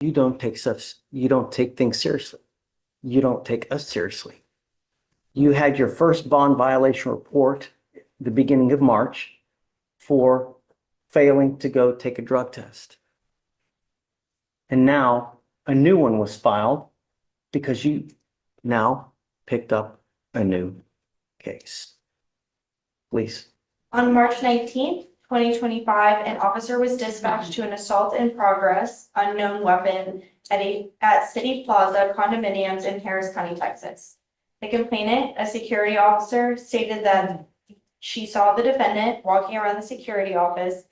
you don't take things seriously. You don't take us seriously. You had your first bond violation report the beginning of March for failing to go take a drug test. And now a new one was filed because you now picked up a new case. Please. On March 19th, 2025, an officer was dispatched to an assault in progress, unknown weapon at City Plaza condominiums in Harris County, Texas. The complainant, a security officer, stated that she saw the defendant walking around the security office,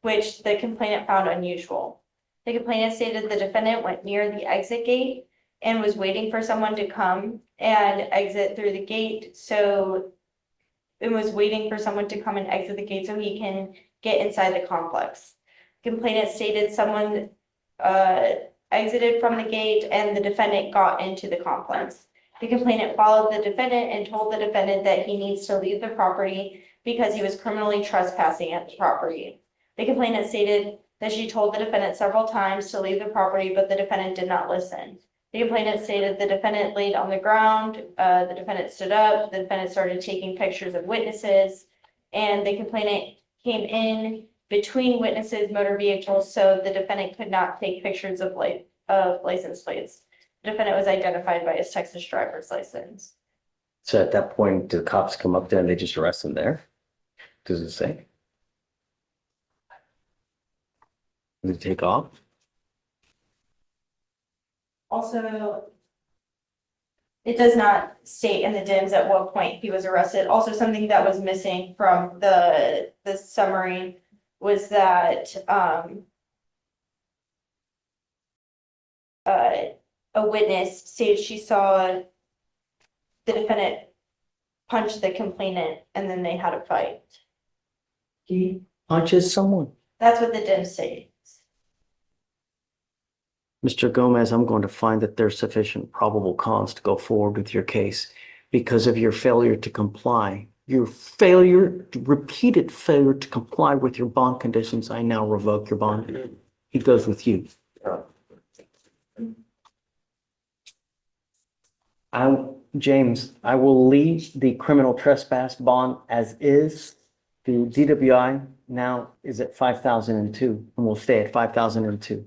which the complainant found unusual. The complainant stated the defendant went near the exit gate and was waiting for someone to come and exit through the gate. It was waiting for someone to come and exit the gate so he can get inside the complex. Complainant stated someone exited from the gate and the defendant got into the complex. The complainant followed the defendant and told the defendant that he needs to leave the property because he was criminally trespassing at the property. The complainant stated that she told the defendant several times to leave the property, but the defendant did not listen. The complainant stated the defendant laid on the ground, the defendant stood up, the defendant started taking pictures of witnesses, and the complainant came in between witnesses' motor vehicles so the defendant could not take pictures of license plates. The defendant was identified by his Texas driver's license. So at that point, do the cops come up there and they just arrest him there? Does it say? Does it take off? Also, it does not state in the DIMS at what point he was arrested. Also, something that was missing from the summary was that a witness stated she saw the defendant punch the complainant and then they had a fight. He punches someone. That's what the DIMS states. Mr. Gomez, I'm going to find that there's sufficient probable cause to go forward with your case because of your failure to comply. Your repeated failure to comply with your bond conditions. I now revoke your bond. He goes with you. James, I will leave the criminal trespass bond as is. The DWI now is at 5,002 and will stay at 5,002.